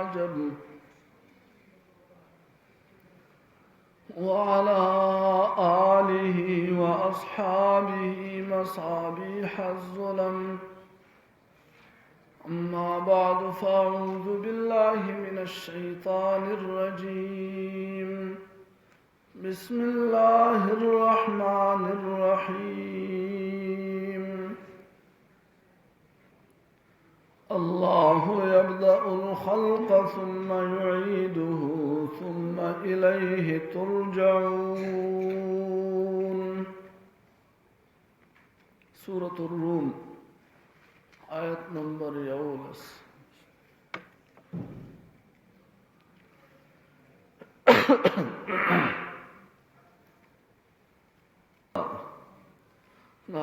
العجب وعلى آله وأصحابه مصابيح الظلم أما بعد فأعوذ بالله من الشيطان الرجيم بسم الله الرحمن الرحيم الله يبدأ الخلق ثم يعيده ثم إليه ترجعون. سورة الروم آیت نمبر 11.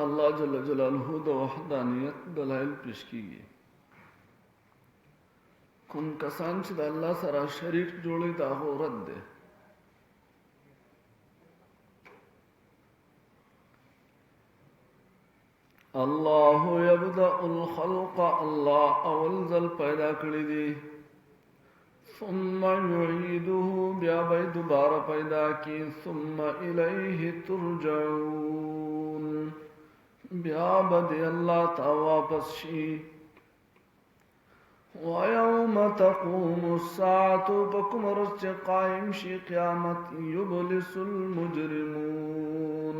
اللہ جل جلالہ د وحدانیت دلائل پیش کیږي. کوم کسان چې د الله سره شریک جوړي دا رد ده. الله يبدأ الخلق، الله اول ځل پیدا کړی دی، ثم يعيده بیا به دوباره پیدا کی، ثم الیه ترجعون بیا به دی الله ته واپس شي. وَيَوْمَ تَقُومُ السَّاعَةُ پکم ورځ چې قائم شي قیامت، یبلس المجرمون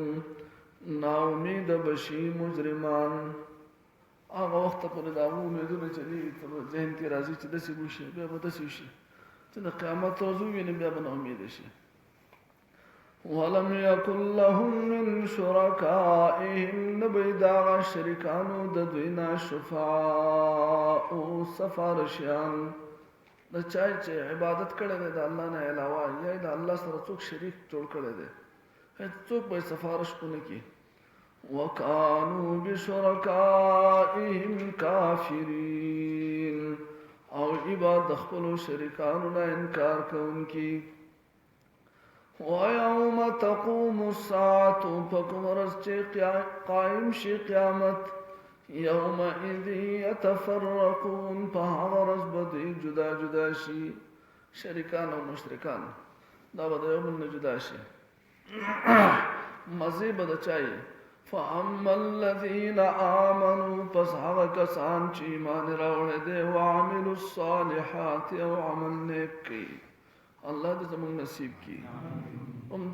نا امید بشي مجرمان. هغه وخت پر دا امیدونه چې دي ذهن کې راځي چې داسې وشي، بیا به داسې وشي چې د قیامت ورځ وویني، بیا به نا امید شي. وَلَمْ يَكُنْ لَهُمْ مِنْ شُرَكَائِهِمْ نبی داغا شرکانو د دوینا شفاء سفارشیان د چای چې عبادت کړی دی د الله نه علاوه یا د الله سره څوک شریک جوړ کړی دی، څوک به سفارش ونه کړي. وَكَانُوا بِشُرَكَائِهِمْ كَافِرِينَ او عبادت خپلو شریکانو نه انکار کوونکي. وَيَوْمَ تَقُومُ السَّاعَةُ پکم ورځ چې قائم شي قیامت، یومئذ یتفرقون په هغه ورځ به دوی جدا جدا شي، شریکان او مشرکان دا به د یو بل نه جدا شي. مزې به د چا یې؟ فَأَمَّا الَّذِينَ آمَنُوا پس هغه کسان چې ایمان راوړی دی، وَعَمِلُوا الصَّالِحَاتِ او عمل نیک کوي، الله دې زموږ نصیب کړي.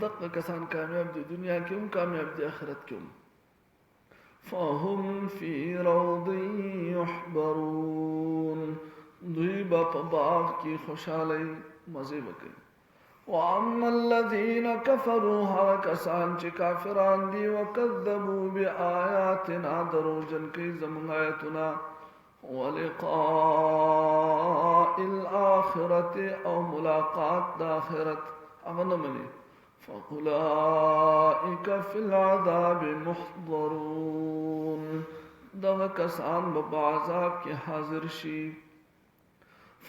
دغه کسان کامیاب دي، دنیا کې هم کامیاب دي، آخرت کې هم. فهم فی روض یحبرون دوی با په باغ کې خوشحالۍ مزې وکړي. واما الذین کفروا هغه کسان چې کافران دي، وکذبوا بآیاتنا دروغجن کوي زموږ آیتونه، ولقاء الآخرة او ملاقات د آخرت هغه نه مني، فأولئک فی العذاب محضرون دغه کسان به عذاب کې حاضر شي.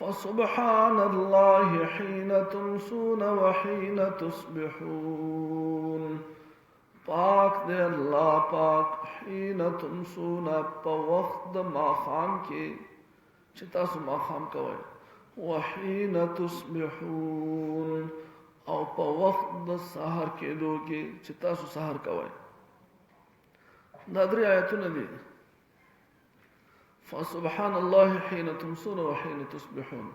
فسبحان الله حين تمسون وحين تصبحون پاک دے اللہ پاک، حين تمسون په وخت د ماښام کې چې تاسو ماښام کوئ، وحين تصبحون او په وخت د سحر کېدو کې چې تاسو سحر کوئ. دا درې آیتونه دي. فسبحان الله حين تمسون وحين تصبحون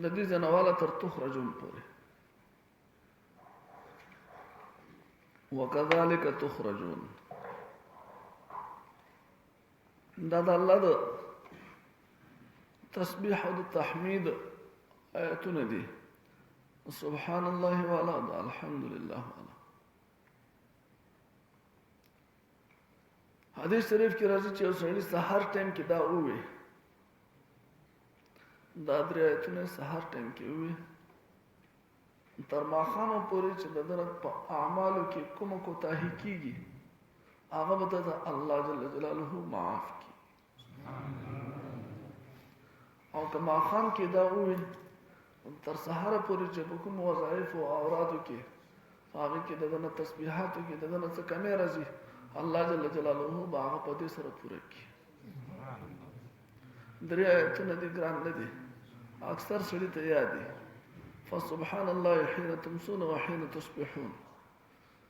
د دې ځنواله تر تخرجون پورې، وكذلك تخرجون دا د الله د تسبیح او د تحمید آیتونه دي. سبحان الله والا دا الحمد لله والا. حدیث شریف کې راځي چې سړی سحر ټایم کې دا ووي، دا درې آیتونه سحر ټایم کې ووي تر ماښامه پورې چې د ده په اعمالو کې کومه کوتاهي کېږي هغه به د الله جل جلاله معاف کړي. او که ماښام کې دا ووي تر سحره پورې چې په کومو وظایفو او اورادو کې هغه کې د ده نه تسبیحاتو کې د ده نه څه کمی راځي، الله جل جلاله به هغه په دې سره پوره کړي. درې آیتونه دي ګران نه دي، اکثر سړی ته یاد دي فسبحان الله حين تمسون وحين تصبحون.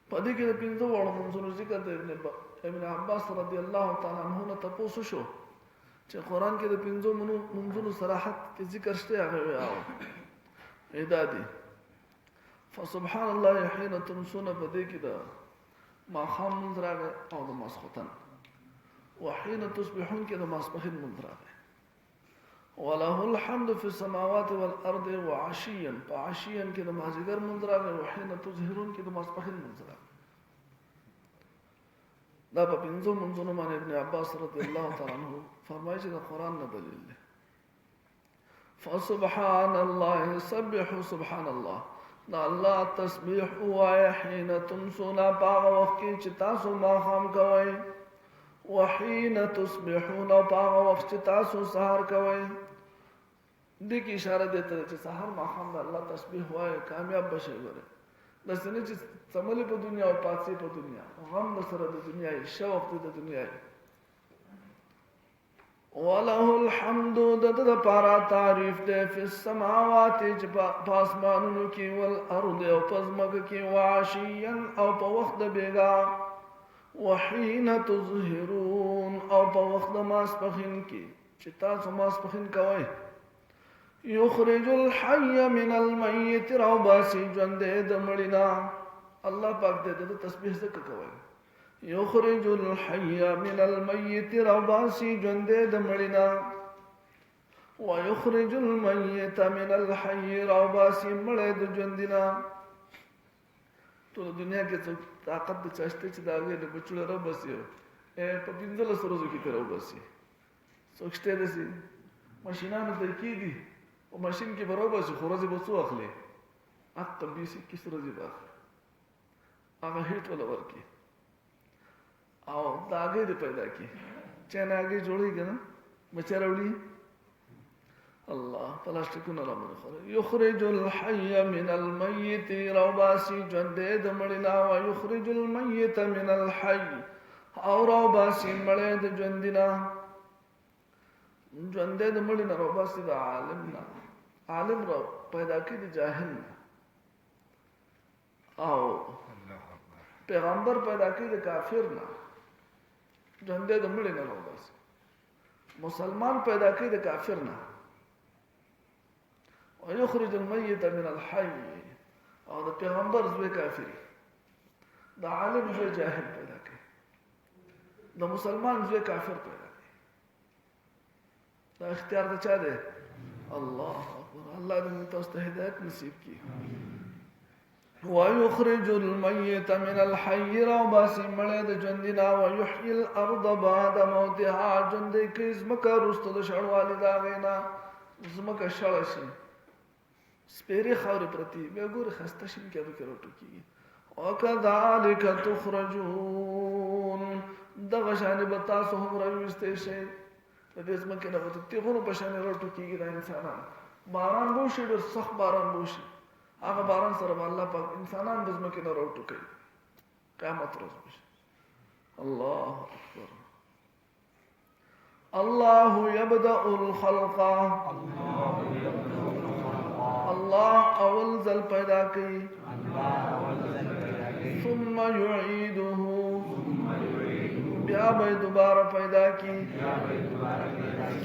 په دې کې د پنځه وړو منځونو ذکر د ابن عباس رضی الله تعالی عنہ نه تاسو شو چې قران کې د پنځو منځونو صراحت کې ذکر شته هغه ادا دي. فسبحان الله حين تمسون په دې کې دا ما خام منځ راغی او د ماسختن، وحين تصبحون کې د ماسپخین منځ راغی. وله الحمد في السماوات والارض وعشيا، فعشيا کې د مازیګر منځ راغی، وحين تظهرون کې د ماسپخین منځ راغی. دا په پنځو منځونو باندې ابن عباس رضی الله تعالی عنہ فرمایي چې د قران نه دلیل دی. فسبحان الله، سبحوا سبحان الله، دا الله تسبیح وای حين تمسون، باغ وخت کې چې تاسو ما خام کوي، وحين تصبحون، باغ وخت چې تاسو سحر کوي. دې کې اشاره ده چې سحر ما خام د الله تسبیح وای کامیاب بشي. غره د سنې چې سملي په دنیا او پاتې په دنیا، غم د سره د دنیا، شوق د دنیا. وله الحمد، د پارا تعریف ده په سماوات چې په اسمانونو کې، ول ارض او پزماګه کې، وعشيا او په وخت د بیګا، وحين تظهرون او په وخت د ماسپخین کې چې تاسو ماسپخین کوئ. يخرج الحي من الميت، راو باسي ژوند د مړینا. الله پاک دې د تسبیح ذکر کوي. يخرج الحي من الميت، راو باسي ژوند د مړینا. ويخرج الميت من الحي، راو باسي مړ د ژوندینا. ټول دنیا کې څو طاقت د چاشته چې دا غوې د بچو راو باسي په 15 ورځو کې راو باسي. څوکشته دي ماشینانو ته کېږي او ماشین کې برابر شي، خو ورځې به څو اخلي؟ اته 20-21 ورځې به اخلي. هغه هیټ ولا ورکی او دا هغې دې پیدا کړي چې نه هغې جوړېږي نه بچاره وړي. الله پلاستیکونه راباندې خوري. يخرج الحي من الميت، راوباسي ژوندی د مړینا. ويخرج الميت من الحي، او راوباسي مړی د ژوندینا. ژوندی د مړینا راوباسي د عالم نه. عالم را پیدا کړي د جاهل نه، او پیغمبر پیدا کړي د کافر نه. ژوندی د مړینا راوباسي. مسلمان پیدا کړي د کافر نه. ويخرج الميت من الحي، او د پیغمبر زوی کافری، د عالم زوی جاهل پیدا کړي، د مسلمان زوی کافر پیدا کړي. دا اختیار د چا دی؟ الله اکبر. الله دې موږ ته هدایت نصیب کړي. ويخرج الميت من الحي، راوباسي مړی د ژوندینا. ويحيي الارض بعد موتها، ژوندی کوي ځمکه وروسته د شړوالي د هغې نه. ځمکه شړه شي، سپیرې خاورې پرتې بیا ګورې خسته شي، کې به کې راټوکېږي. وکذلک تخرجون، دغه شانې به تاسو هم راویستی شئ د دې ځمکې نه. به د تیغونو په شانې راټوکېږي دا انسانان. باران به وشي، ډېر سخت باران به وشي، هغه باران سره به الله پاک انسانان د ځمکې نه راټوکوي. قیامت ورځ به شي. الله اکبر. الله يبدأ الخلق، الله اول ځل پیدا کوي، ثم يعيده، بیا به دوباره پیدا کی.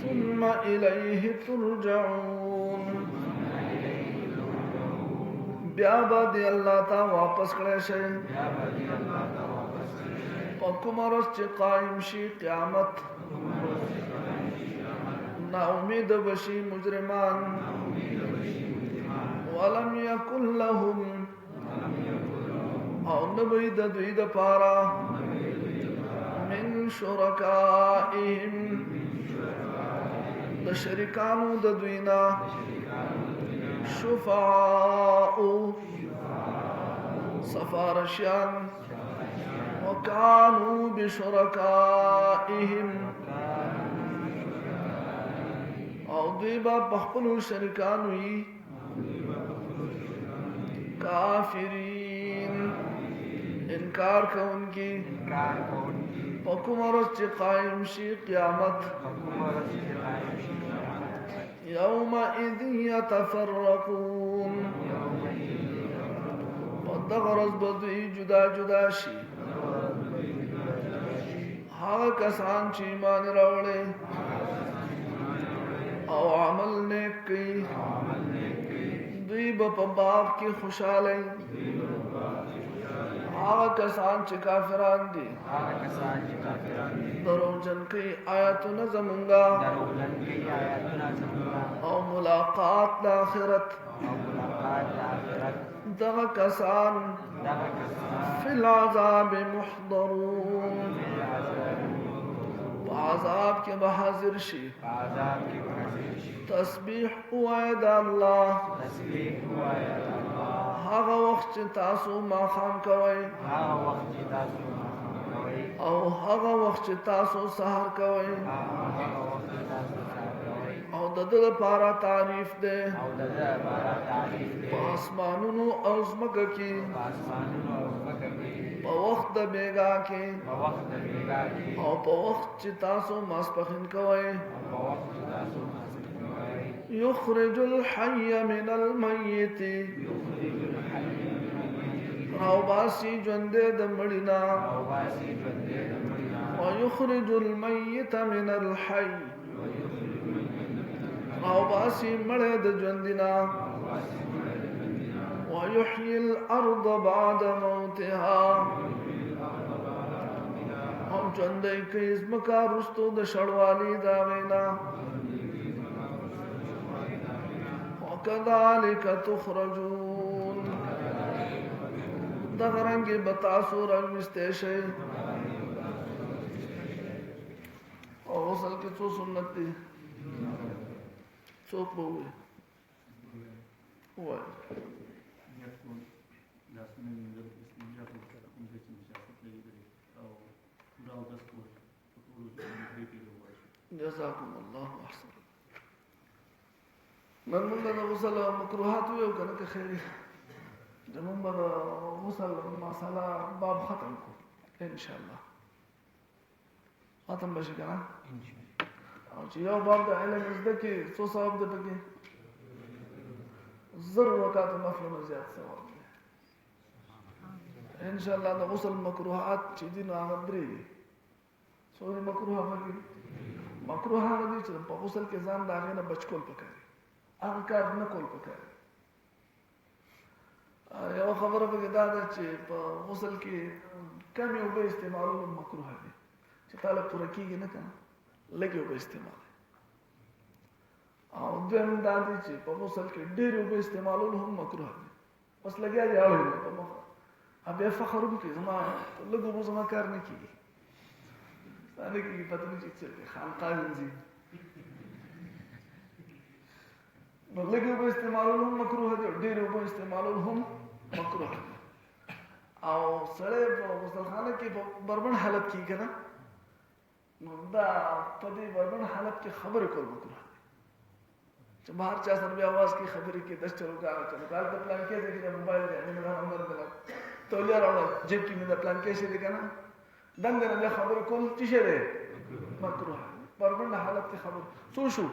ثم الیه ترجعون، بیا به دی الله ته واپس کړی شئ. په کومه ورځ چې قایم شي قیامت، نا امید بشي مجرمان. ولم يكن لهم، او نبی د دوی د پارا، من شرکائهم، د شریکانو د دوینا، شفعاء، سفارشیان، وكانوا بشرکائهم، او دوی با بخپلو شریکانو یی کافرین، انکار کونکی. پکم ورځ چې قائم شي قیامت، يومئذ يتفرقون ودغرز بدوی جدا جدا شي هغه کسان چې ایمان راوړي او عمل نیک کوي دوی به په باغ کې خوشاله هغه کسان چې کافران دي دروغجن کوي آیاتونه زمونږه او ملاقات د آخرت دغه کسان فی العذاب محضرون عذاب کې به حاضر شي تسبیح وعد الله هغه وخت چې تاسو ماښام کوئ او هغه وخت چې تاسو سحر کوئ او د دې لپاره تعریف ده په اسمانونو او ځمکه کې په وخت د بیګا کې او په وخت چې تاسو ماسپخین کوئ یخرج الحي من الميت راوباسي ژوندې د مړینا ويخرج الميت من الحي راوباسي مړې د ژوندینا ويحيي الارض بعد موتها او ژوندې کوي ځمکه رستو د شړوالي دا وینا وكذلك تخرجون دغه رنګ بتاسو رنګسته شي او غسل کې څو سنت دي څو په وای جزاكم الله احسن من د غسل مکروهات یو کنه که خیری زمون به غسل مساله باب ختم کو ان شاء الله ختم بشي کنه او چې یو باب د علم زده کې څو ثواب ده پکې زر وقات مفهوم زیات ثواب ده ان شاء الله د غسل مکروهات چې دین هغه درې څو مکروه پکې مکروه هغه دي چې په غسل کې ځان داغه نه بچ کول پکاري هغه کار نه کول پکاري یو خبره پکې دا ده چې په غسل کې کم یو به استعمالول مکروه دي چې طالب پوره کېږي نه کنه لګي به استعمال او دیم دا دي چې په غسل کې ډېر به استعمالول هم مکروه دي بس لګیا دی او په مخه بیا فخر وکړي زما لګو به زما کار نه کېږي څنګه کې پته نه چې خانقاه وځي نو لګي به استعمالول هم مکروه دي ډېر به استعمالول هم مکروه دي او سره په غسلخانه کې په بربند حالت کې کنه نو دا په دې بربند حالت کې خبرې کول مکروه دي چې بهر چا سره بیا आवाज کې خبرې کې 10 چلو کار د پلان کې دې د موبایل دې نه نمبر دلته تولیا راوړل جیب کې د پلان کې شي دې کنه دنګ نه خبرې کول چې شه ده مکروه بربند حالت کې خبر څو شو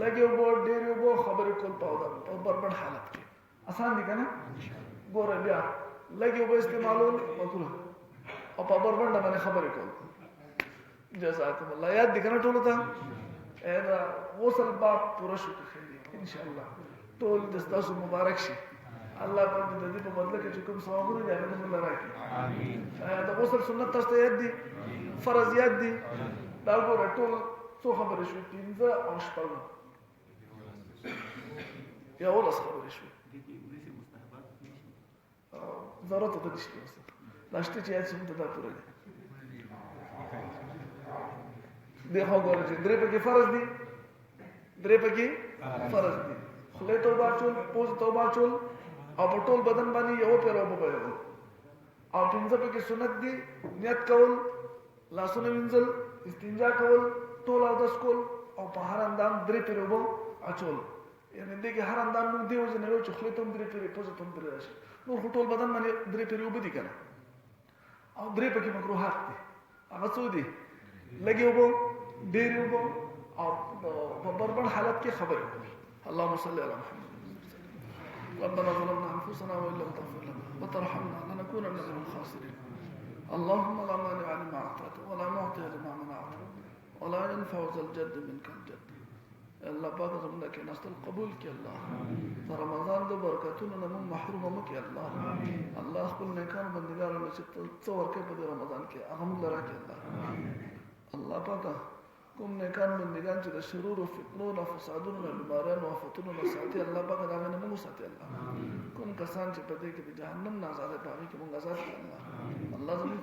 لګي وو ډېر وو خبرې کول په بربند حالت کې آسان دي کنه ګوره بیا لګي وو استعمالول مکروه او په بربند باندې خبرې کول جزاكم الله یاد دي کنه ټول ته دا غسل باب پوره شو خیر ان شاء الله ټول د تاسو مبارک شي الله پاک دې په بدله کې کوم ثوابونه دي هغه موږ راکړي امين دا غسل سنت تاسو ته یاد دي فرض یاد دي دا ګوره ټول څو خبرې شو 15 او 16 یا ولا خبرې شو ضرورت ته دي شي لاشته چې یاد څه ته پوره دي دیکھو ګورئ چې درې پکې فرض دي درې پکې فرض دي خله توبه چول پوز توبه چول او په ټول بدن باندې یو پیرو په یو او پنځه پکې سنت دي نیت کول لاسونه وینځل استنجا کول ټول او د سکول او په هر اندام درې پیرو اچول یعنی دغه هر اندام نو دی وځنه یو چې خله ته درې پیرو پوز ته درې راشي نو ټول بدن باندې درې پیرو بدی کنه او درې پکې مکروهات دي هغه څه دي لګي وبو ډېر وبو او په بربر حالت کې خبر اللهم صل على محمد ربنا ظلمنا انفسنا وان لم تغفر لنا وترحمنا لنكونن من الخاسرين اللهم لا مانع لما اعطيت ولا معطي لما منعت ولا ينفع ذا الجد منك الجد الله پاک زموږ کې نستل قبول کړي الله رمضان د برکتونو نه محروم مکړي الله الله خپل نیکان بندګانو چې څور کې په رمضان کې هغه موږ راکړي الله پاک کوم نیکان بندگان چې د شرور او فتنو او فسادونو او بیماریانو او آفتونو نه ساتي الله پاک دا نه موږ ساتي الله کوم کسان چې په دې کې د جهنم نه آزاد پاره کې موږ آزاد الله الله زموږ